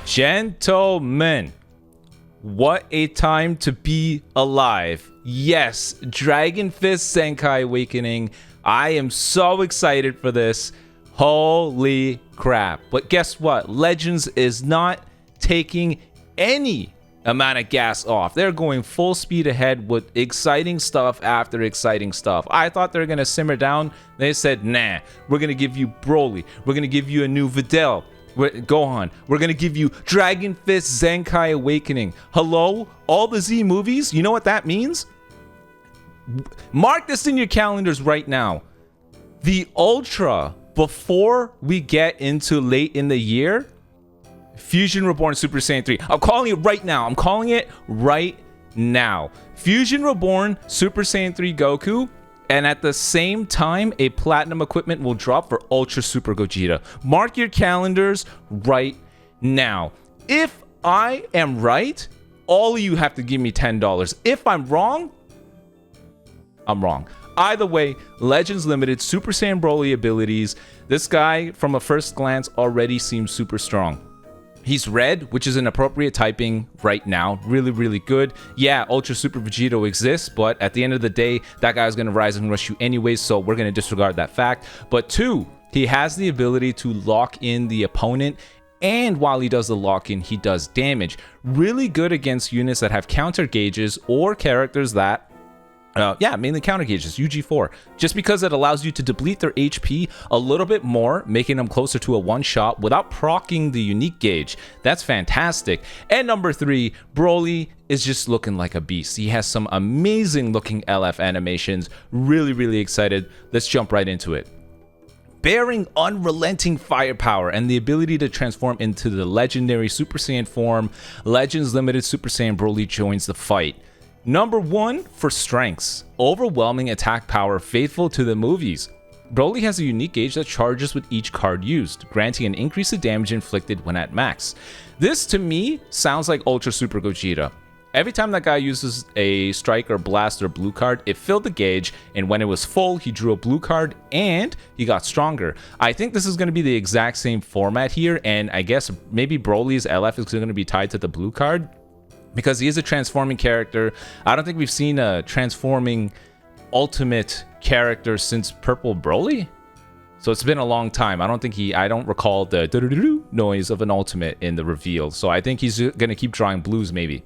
Gentlemen, what a time to be alive. Yes, Dragon Fist Zenkai Awakening. I am so excited for this. Holy crap. But guess what? Legends is not taking any amount of gas off. They're going full speed ahead with exciting stuff after exciting stuff. I thought they were going to simmer down. They said, nah, we're going to give you Broly. We're going to give you a new Videl. Gohan. We're going to give you Dragon Fist Zenkai Awakening. Hello? All the Z movies? You know what that means? Mark this in your calendars right now. The Ultra, before we get into late in the year, Fusion Reborn Super Saiyan 3. I'm calling it right now. I'm calling it right now. Fusion Reborn Super Saiyan 3 Goku. And at the same time, a platinum equipment will drop for Ultra Super Gogeta. Mark your calendars right now. If I am right, all of you have to give me $10. If I'm wrong, I'm wrong. Either way, Legends Limited Super Saiyan Broly abilities. This guy, from a first glance, already seems super strong. He's red, which is an appropriate typing right now. Really, really good. Yeah, Ultra Super Vegito exists, but at the end of the day, that guy's going to rise and rush you anyways, so we're going to disregard that fact. But 2, he has the ability to lock in the opponent, and while he does the lock-in, he does damage. Really good against units that have counter gauges or characters that mainly counter gauges, UG4, just because it allows you to deplete their HP a little bit more, making them closer to a one-shot without proccing the unique gauge. That's fantastic. And number 3, Broly is just looking like a beast. He has some amazing looking LF animations. Really, really excited. Let's jump right into it. Bearing unrelenting firepower and the ability to transform into the legendary Super Saiyan form, Legends Limited Super Saiyan Broly joins the fight. Number 1 for strengths. Overwhelming attack power faithful to the movies. Broly has a unique gauge that charges with each card used, granting an increase of damage inflicted when at max. This to me sounds like Ultra Super Gogeta. Every time that guy uses a strike or blast or blue card, it filled the gauge, and when it was full, he drew a blue card and he got stronger. I think this is going to be the exact same format here, and I guess maybe Broly's LF is going to be tied to the blue card, because he is a transforming character. I don't think we've seen a transforming ultimate character since Purple Broly. So it's been a long time. I don't recall the noise of an ultimate in the reveal. So I think he's going to keep drawing blues maybe.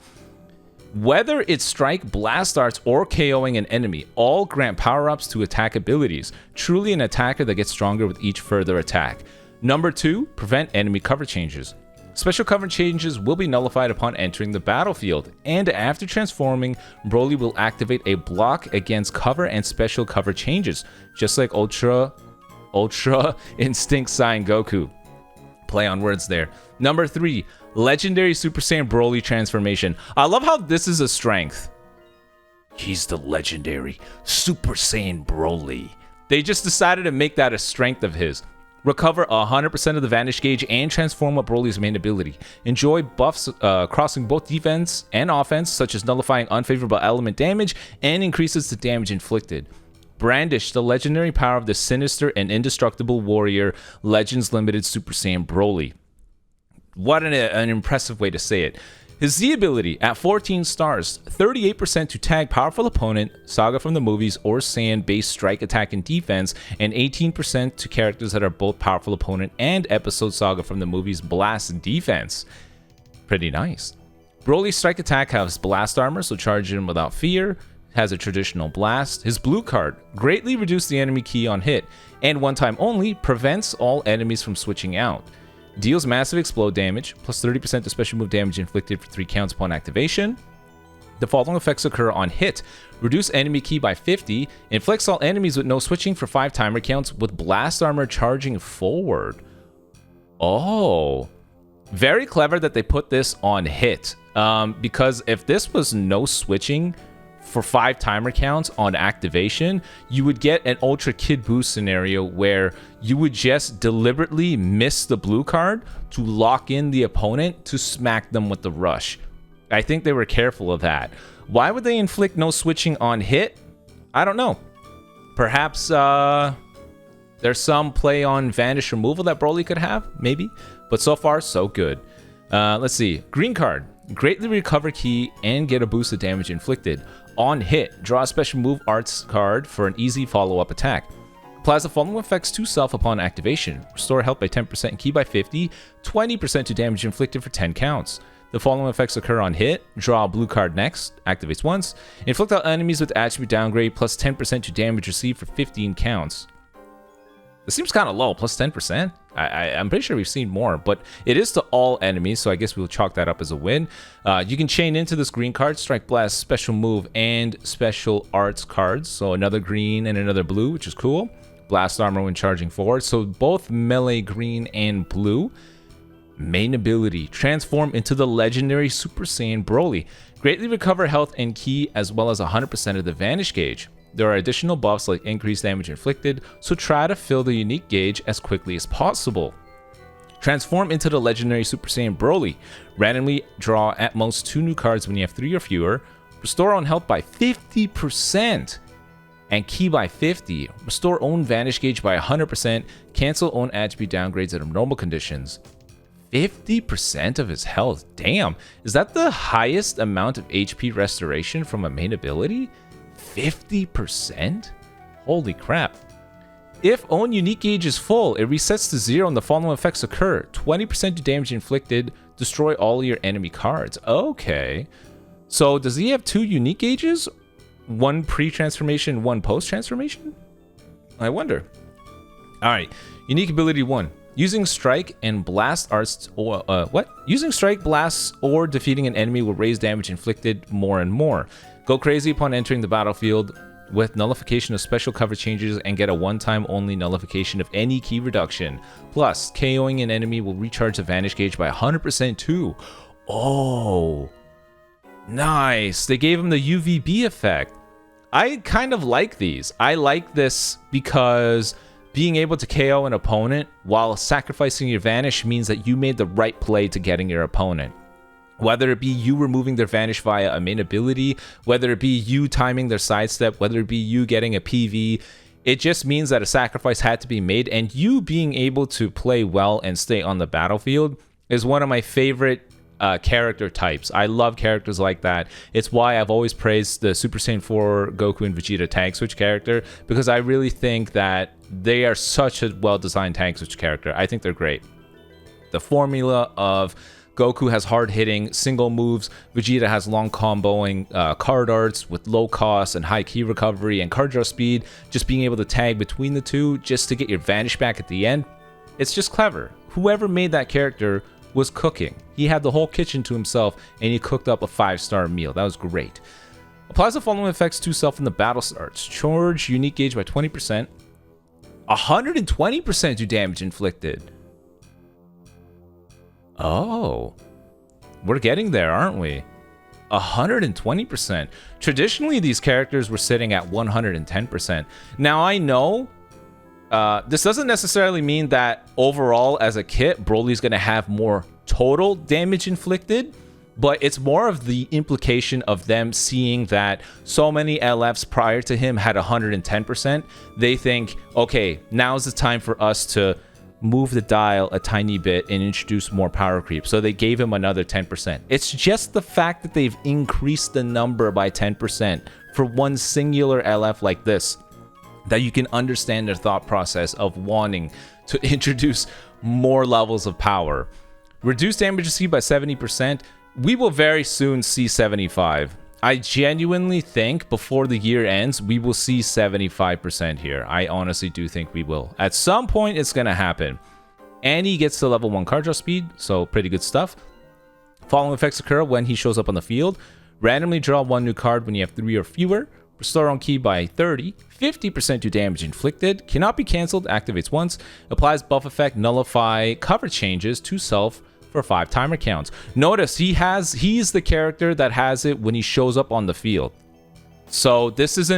Whether it's strike, blast arts, or KOing an enemy, all grant power-ups to attack abilities. Truly an attacker that gets stronger with each further attack. Number 2, prevent enemy cover changes. Special cover changes will be nullified upon entering the battlefield, and after transforming, Broly will activate a block against cover and special cover changes, just like Ultra Instinct Saiyan Goku. Play on words there. Number 3, Legendary Super Saiyan Broly transformation. I love how this is a strength. He's the legendary Super Saiyan Broly. They just decided to make that a strength of his. Recover 100% of the Vanish Gauge and transform with Broly's main ability. Enjoy buffs crossing both defense and offense, such as nullifying unfavorable element damage and increases the damage inflicted. Brandish the legendary power of the sinister and indestructible warrior, Legends Limited Super Saiyan Broly. What an impressive way to say it. His Z ability at 14 stars, 38% to tag powerful opponent, Saga from the movies, or Saiyan based strike attack and defense, and 18% to characters that are both powerful opponent and episode Saga from the movies blast and defense. Pretty nice. Broly's strike attack has blast armor, so charge him without fear, has a traditional blast. His blue card, greatly reduce the enemy key on hit, and one time only, prevents all enemies from switching out. Deals massive explode damage, plus 30% to special move damage inflicted for 3 counts upon activation. The following effects occur on hit. Reduce enemy key by 50. Inflicts all enemies with no switching for 5 timer counts with blast armor charging forward. Oh. Very clever that they put this on hit. Because if this was no switching for 5 timer counts on activation, you would get an Ultra Kid Buu scenario where you would just deliberately miss the blue card to lock in the opponent to smack them with the rush. I think they were careful of that. Why would they inflict no switching on hit? I don't know. Perhaps they're There's some play on Vanish removal that Broly could have, maybe. But so far, so good. Let's see. Green card. Greatly recover key and get a boost of damage inflicted. On hit, draw a special move arts card for an easy follow-up attack. Applies the following effects to self upon activation. Restore health by 10% and ki by 50, 20% to damage inflicted for 10 counts. The following effects occur on hit. Draw a blue card next, activates once. Inflict all enemies with attribute downgrade plus 10% to damage received for 15 counts. This seems kind of low, plus 10%. I'm pretty sure we've seen more, but it is to all enemies, so I guess we'll chalk that up as a win. You can chain into this green card, Strike Blast, Special Move, and Special Arts cards. So another green and another blue, which is cool. Blast Armor when charging forward. So both melee green and blue. Main ability, transform into the legendary Super Saiyan Broly. Greatly recover health and ki as well as 100% of the Vanish gauge. There are additional buffs like increased damage inflicted, so try to fill the unique gauge as quickly as possible. Transform into the legendary Super Saiyan Broly. Randomly draw at most 2 new cards when you have 3 or fewer. Restore own health by 50% and ki by 50. Restore own Vanish gauge by 100%. Cancel own attribute downgrades under normal conditions. 50% of his health. Damn, is that the highest amount of HP restoration from a main ability? 50%? Holy crap. If own unique gauge is full, it resets to 0 and the following effects occur. 20% to damage inflicted, destroy all your enemy cards. Okay. So does he have 2 unique gauges? One pre-transformation, one post-transformation? I wonder. Alright, unique ability 1. Using strike and blast arts or Using strike, blasts, or defeating an enemy will raise damage inflicted more and more. Go crazy upon entering the battlefield with nullification of special cover changes and get a one-time only nullification of any key reduction. Plus, KOing an enemy will recharge the Vanish gauge by 100% too. Oh, nice. They gave him the UVB effect. I kind of like these. I like this because being able to KO an opponent while sacrificing your Vanish means that you made the right play to getting your opponent. Whether it be you removing their Vanish via a main ability, whether it be you timing their sidestep, whether it be you getting a PV, it just means that a sacrifice had to be made, and you being able to play well and stay on the battlefield is one of my favorite character types. I love characters like that. It's why I've always praised the Super Saiyan 4 Goku and Vegeta tag switch character, because I really think that they are such a well-designed tag switch character. I think they're great. The formula of Goku has hard-hitting single moves, Vegeta has long comboing card arts with low cost and high key recovery and card draw speed, just being able to tag between the two just to get your Vanish back at the end. It's just clever. Whoever made that character was cooking. He had the whole kitchen to himself and he cooked up a 5-star meal. That was great. Applies the following effects to self in the battle starts. Charge unique gauge by 20%. 120% to damage inflicted. Oh, we're getting there, aren't we? 120%. Traditionally, these characters were sitting at 110%. Now, I know this doesn't necessarily mean that overall as a kit, Broly's going to have more total damage inflicted, but it's more of the implication of them seeing that so many LFs prior to him had 110%. They think, okay, now's the time for us to move the dial a tiny bit and introduce more power creep. So they gave him another 10%. It's just the fact that they've increased the number by 10% for one singular LF like this that you can understand their thought process of wanting to introduce more levels of power. Reduce damage received by 70%. We will very soon see 75. I genuinely think before the year ends, we will see 75% here. I honestly do think we will. At some point, it's going to happen. Annie gets to level 1 card draw speed, so pretty good stuff. Following effects occur when he shows up on the field. Randomly draw 1 new card when you have 3 or fewer. Restore on key by 30. 50% to damage inflicted. Cannot be cancelled. Activates once. Applies buff effect. Nullify cover changes to self for 5 timer counts. Notice he's the character that has it when he shows up on the field. So this is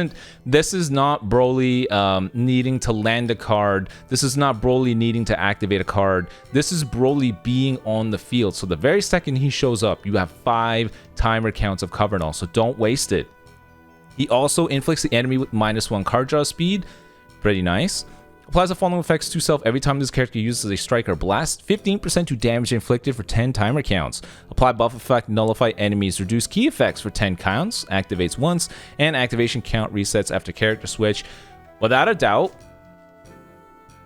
not Broly needing to land a card. This is not Broly needing to activate a card. This is Broly being on the field. So the very second he shows up, you have 5 timer counts of cover null. So don't waste it. He also inflicts the enemy with -1 card draw speed. Pretty nice. Applies the following effects to self every time this character uses a strike or blast. 15% to damage inflicted for 10 timer counts. Apply buff effect, nullify enemies, reduce key effects for 10 counts, activates once, and activation count resets after character switch. Without a doubt,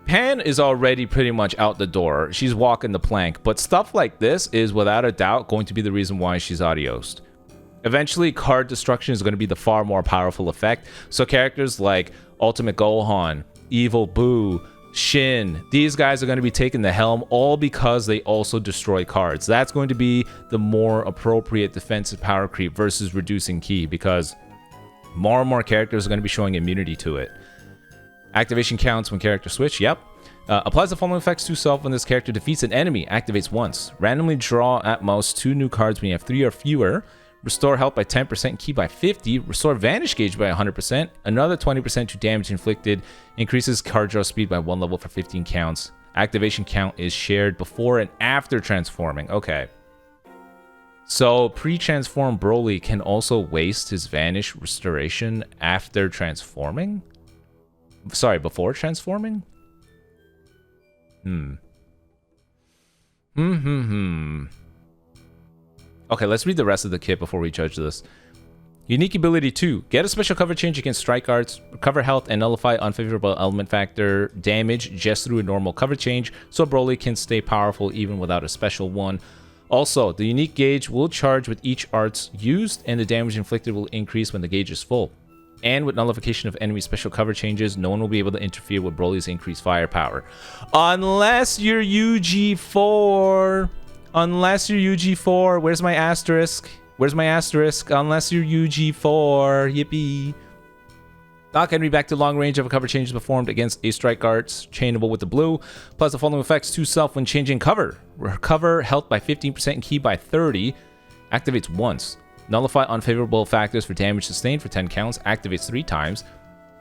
Pan is already pretty much out the door. She's walking the plank, but stuff like this is without a doubt going to be the reason why she's adiosed. Eventually, card destruction is going to be the far more powerful effect, so characters like Ultimate Gohan, Evil Boo, Shin, these guys are going to be taking the helm all because they also destroy cards. That's going to be the more appropriate defensive power creep versus reducing ki, because more and more characters are going to be showing immunity to it. Activation counts when character switch, yep. Applies the following effects to self when this character defeats an enemy, activates once. Randomly draw at most 2 new cards when you have 3 or fewer. Restore health by 10%, ki by 50, restore vanish gauge by 100%, another 20% to damage inflicted, increases card draw speed by 1 level for 15 counts. Activation count is shared before and after transforming. Okay. So pre-transform Broly can also waste his vanish restoration after transforming? Sorry, before transforming? Okay, let's read the rest of the kit before we judge this. Unique ability 2. Get a special cover change against strike arts, recover health, and nullify unfavorable element factor damage just through a normal cover change, so Broly can stay powerful even without a special one. Also, the unique gauge will charge with each arts used, and the damage inflicted will increase when the gauge is full. And with nullification of enemy special cover changes, no one will be able to interfere with Broly's increased firepower. Unless you're UG4... Unless you're UG4, where's my asterisk? Where's my asterisk? Unless you're UG4, yippee. Knock enemy back to long range if a cover change is performed against a strike arts, chainable with the blue. Plus the following effects to self when changing cover. Recover health by 15% and ki by 30. Activates once. Nullify unfavorable factors for damage sustained for 10 counts. Activates 3 times.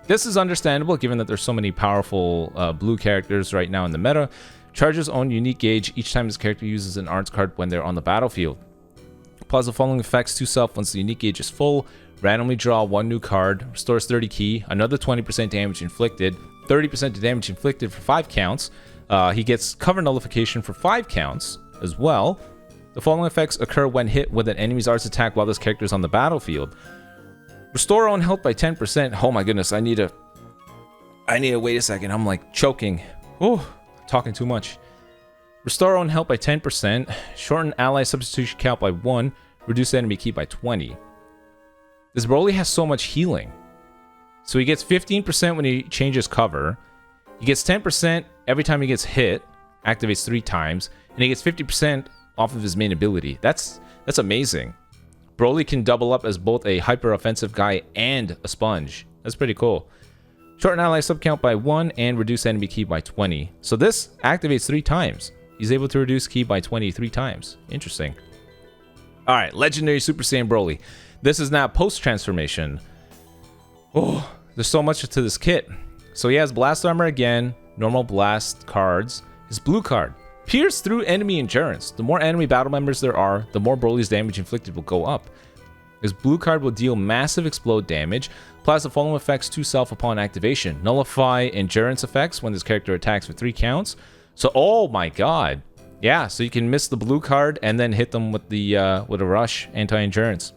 This is understandable given that there's so many powerful blue characters right now in the meta. Charges own unique gauge each time this character uses an arts card when they're on the battlefield. Applies the following effects to self once the unique gauge is full. Randomly draw 1 new card. Restores 30 ki. Another 20% damage inflicted. 30% damage inflicted for 5 counts. He gets cover nullification for 5 counts as well. The following effects occur when hit with an enemy's arts attack while this character is on the battlefield. Restore own health by 10%. Oh my goodness, I need to wait a second. I'm like choking. Oh. Talking too much. Restore own health by 10%, shorten ally substitution count by 1, reduce enemy ki by 20. This Broly has so much healing. So he gets 15% when he changes cover. He gets 10% every time he gets hit, activates 3 times, and he gets 50% off of his main ability. That's amazing. Broly can double up as both a hyper offensive guy and a sponge. That's pretty cool. Shorten ally sub count by 1 and reduce enemy ki by 20. So this activates 3 times. He's able to reduce ki by 20 3 times. Interesting. Alright, Legendary Super Saiyan Broly. This is now post-transformation. Oh, there's so much to this kit. So he has Blast Armor again, normal blast cards. His blue card. Pierce through enemy endurance. The more enemy battle members there are, the more Broly's damage inflicted will go up. His blue card will deal massive explode damage. Applies the following effects to self upon activation. Nullify endurance effects when this character attacks for 3 counts. So, oh my god. Yeah, so you can miss the blue card and then hit them with the with a rush anti-endurance.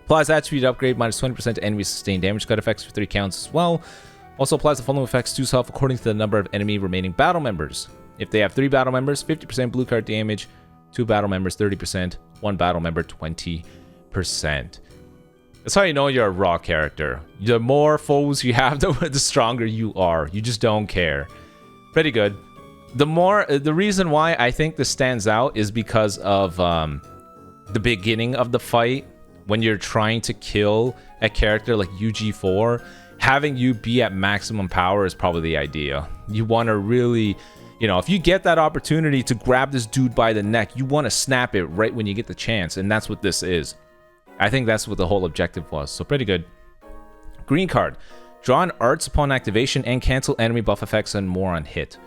Applies attribute upgrade minus 20% to enemy sustained damage cut effects for 3 counts as well. Also applies the following effects to self according to the number of enemy remaining battle members. If they have 3 battle members, 50% blue card damage. 2 battle members, 30%. 1 battle member, 20%. That's how you know you're a raw character. The more foes you have, the stronger you are. You just don't care. Pretty good. The reason why I think this stands out is because of the beginning of the fight. When you're trying to kill a character like UG4, having you be at maximum power is probably the idea. You want to really, you know, if you get that opportunity to grab this dude by the neck, you want to snap it right when you get the chance, and that's what this is. I think that's what the whole objective was, so pretty good. Green card. Draw an arts upon activation and cancel enemy buff effects and more on hit.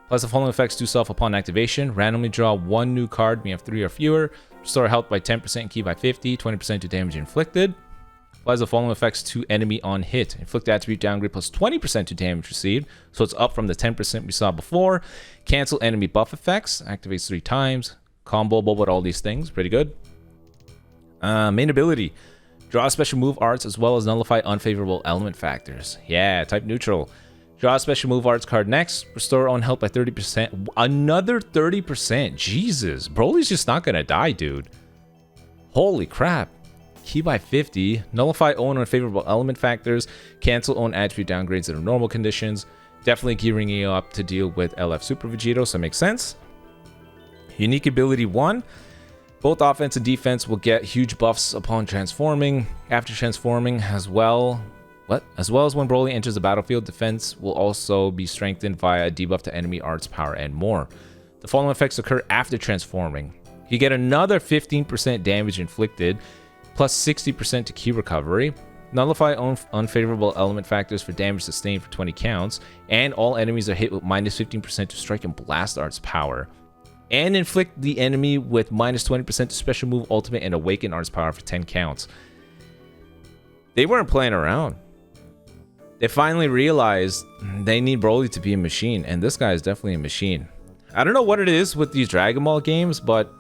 Plus the following effects to self upon activation. Randomly draw 1 new card when you have 3 or fewer. Restore health by 10%, ki by 50, 20% to damage inflicted. Applies the following effects to enemy on hit. Inflict attribute downgrade plus 20% to damage received. So it's up from the 10% we saw before. Cancel enemy buff effects. Activates 3 times. Combo with all these things. Pretty good. Main ability. Draw special move arts as well as nullify unfavorable element factors. Yeah, type neutral. Draw a special move arts card next. Restore own health by 30%. Another 30%. Jesus. Broly's just not going to die, dude. Holy crap. Key by 50. Nullify own unfavorable element factors. Cancel own attribute downgrades that are normal conditions. Definitely gearing you up to deal with LF Super Vegito, so it makes sense. Unique ability 1. Both offense and defense will get huge buffs upon transforming. After transforming as well as when Broly enters the battlefield, defense will also be strengthened via a debuff to enemy arts, power, and more. The following effects occur after transforming. You get another 15% damage inflicted, plus 60% to key recovery. Nullify unfavorable element factors for damage sustained for 20 counts, and all enemies are hit with minus 15% to strike and blast arts power. And inflict the enemy with minus 20% to special move, ultimate, and awaken arts power for 10 counts. They weren't playing around. They finally realized they need Broly to be a machine, and this guy is definitely a machine. I don't know what it is with these Dragon Ball games, but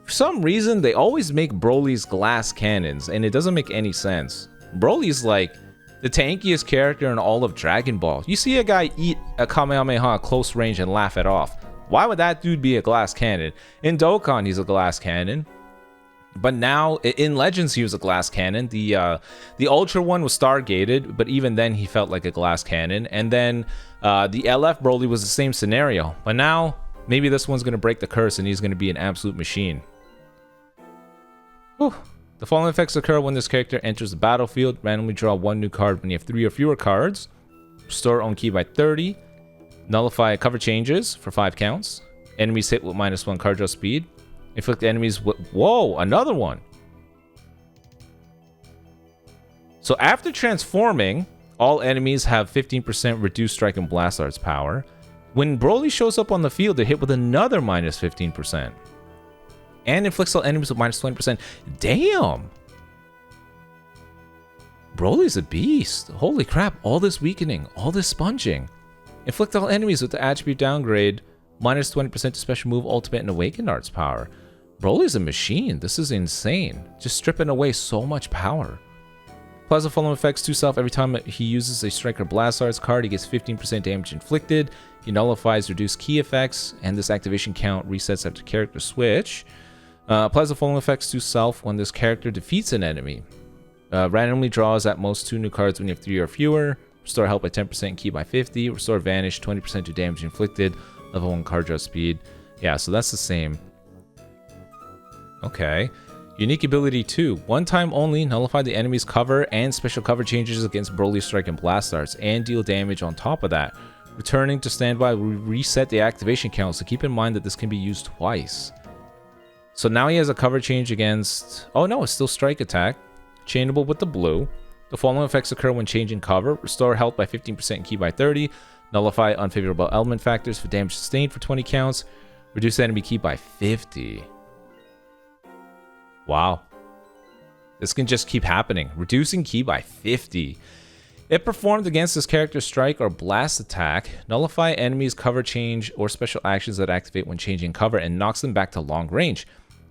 for some reason, they always make Broly's glass cannons, and it doesn't make any sense. Broly's like the tankiest character in all of Dragon Ball. You see a guy eat a Kamehameha at close range and laugh it off. Why would that dude be a glass cannon? In Dokkan, he's a glass cannon. But now, in Legends, he was a glass cannon. The Ultra one was Star-gated, but even then, he felt like a glass cannon. And then the LF Broly was the same scenario. But now, maybe this one's going to break the curse, and he's going to be an absolute machine. Whew. The following effects occur when this character enters the battlefield. Randomly draw 1 new card when you have 3 or fewer cards. Restore own key by 30. Nullify cover changes for 5 counts. Enemies hit with minus 1 card draw speed. Inflict enemies with... Whoa, another one. So after transforming, all enemies have 15% reduced strike and blast arts power. When Broly shows up on the field, they're hit with another minus 15%. And inflicts all enemies with minus 20%. Damn! Broly's a beast. Holy crap, all this weakening, all this sponging. Inflict all enemies with the attribute downgrade, minus 20% to special move, ultimate, and awakened arts power. Broly's a machine. This is insane. Just stripping away so much power. Applies the following effects to self every time he uses a Striker Blast Arts card. He gets 15% damage inflicted. He nullifies reduced key effects, and this activation count resets after character switch. Applies the following effects to self when this character defeats an enemy. Randomly draws at most 2 new cards when you have 3 or fewer. Restore health by 10% and key by 50. Restore vanish 20% to damage inflicted. Level 1 card draw speed. Yeah, so that's the same. Okay. Unique ability 2. One time only, nullify the enemy's cover and special cover changes against Broly Strike and Blast Arts, and deal damage on top of that. Returning to standby will reset the activation count, so keep in mind that this can be used twice. So now he has a cover change against... Oh no, it's still strike attack. Chainable with the blue. The following effects occur when changing cover. Restore health by 15% and key by 30. Nullify unfavorable element factors for damage sustained for 20 counts. Reduce enemy key by 50. Wow. This can just keep happening. Reducing key by 50. If performed against this character's strike or blast attack, nullify enemies' cover change or special actions that activate when changing cover and knocks them back to long range.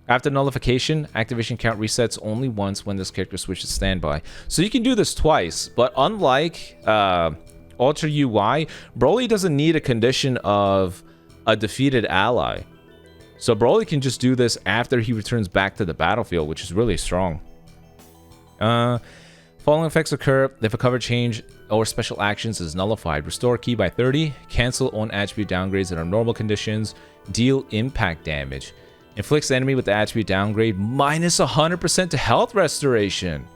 After nullification, activation count resets only once when this character switches standby. So you can do this twice, but unlike Ultra UI, Broly doesn't need a condition of a defeated ally. So Broly can just do this after he returns back to the battlefield, which is really strong. Following effects occur if a cover change or special actions is nullified. Restore key by 30. Cancel own attribute downgrades that are normal conditions. Deal impact damage. Inflicts the enemy with the attribute downgrade minus 100% to health restoration.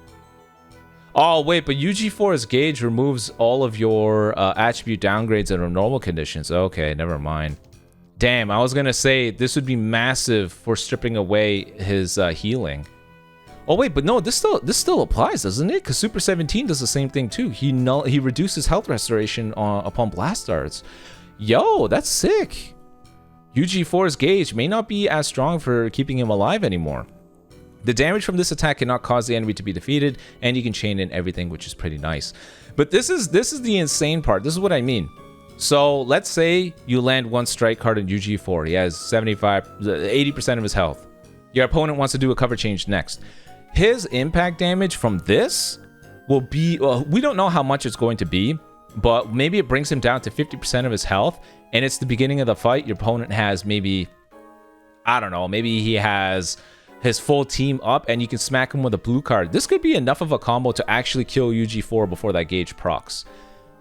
Oh, wait, but UG4's gauge removes all of your attribute downgrades that are normal conditions. Okay, never mind. Damn, I was going to say this would be massive for stripping away his healing. Oh, wait, but no, this still applies, doesn't it? Because Super 17 does the same thing, too. He reduces health restoration upon blast arts. Yo, that's sick. UG4's gauge may not be as strong for keeping him alive anymore. The damage from this attack cannot cause the enemy to be defeated, and you can chain in everything, which is pretty nice. But this is the insane part. This is what I mean. So let's say you land one strike card in UG4. He has 80% of his health. Your opponent wants to do a cover change next. His impact damage from this will be, well, we don't know how much it's going to be, but maybe it brings him down to 50% of his health, and it's the beginning of the fight. Your opponent has maybe, I don't know, maybe he has his full team up, and you can smack him with a blue card. This could be enough of a combo to actually kill UG4 before that gauge procs.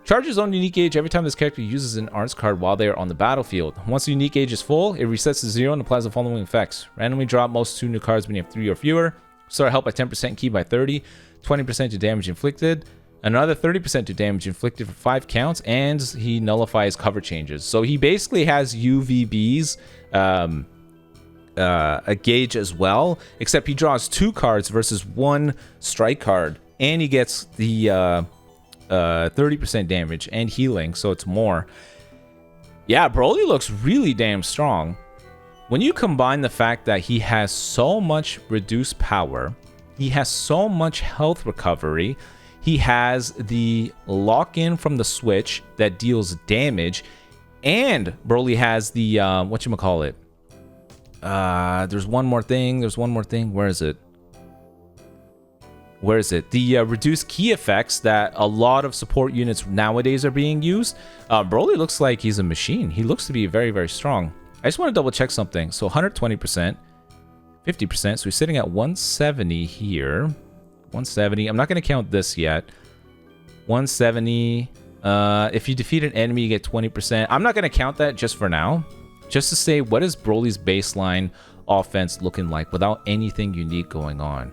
Charge his own unique gauge every time this character uses an arts card while they are on the battlefield. Once the unique gauge is full, it resets to 0 and applies the following effects. Randomly drop most 2 new cards when you have 3 or fewer. Start health by 10%, key by 30, 20% to damage inflicted, another 30% to damage inflicted for 5 counts, and he nullifies cover changes. So he basically has UVBs, a gauge as well, except he draws 2 cards versus 1 strike card, and he gets the 30% damage and healing, so it's more. Yeah, BROLY looks really damn strong. When you combine the fact that he has so much reduced power, he has so much health recovery, he has the lock-in from the switch that deals damage, and BROLY has the whatchamacallit. There's one more thing. Where is it? The reduced key effects that a lot of support units nowadays are being used. BROLY looks like he's a machine. He looks to be very, very strong. I just want to double check something. So 120%, 50%. So we're sitting at 170 here. 170. I'm not going to count this yet. 170. If you defeat an enemy, you get 20%. I'm not going to count that just for now. Just to say, what is BROLY's baseline offense looking like without anything unique going on?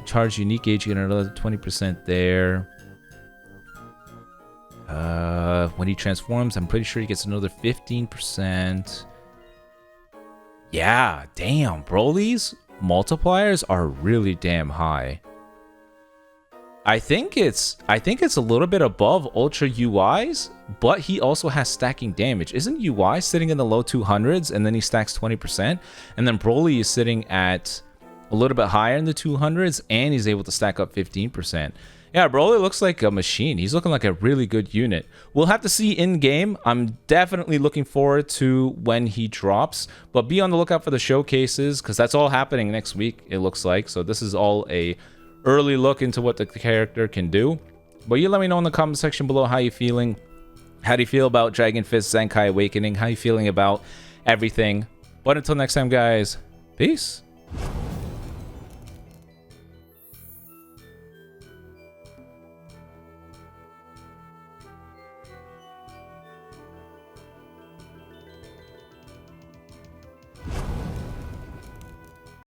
Charge unique gauge, you get another 20% there. When he transforms, I'm pretty sure he gets another 15%. Yeah, damn, BROLY's multipliers are really damn high. I think it's a little bit above Ultra UI's, but he also has stacking damage. Isn't UI sitting in the low 200s and then he stacks 20%? And then BROLY is sitting at a little bit higher in the 200s and he's able to stack up 15%. Yeah, BROLY looks like a machine. He's looking like a really good unit. We'll have to see in game. I'm definitely looking forward to when he drops, but be on the lookout for the showcases because that's all happening next week, it looks like. So this is all a early look into what the character can do. But you let me know in the comment section below how you feeling. How do you feel about Dragon Fist Zenkai Awakening? How you feeling about everything? But until next time, guys, peace.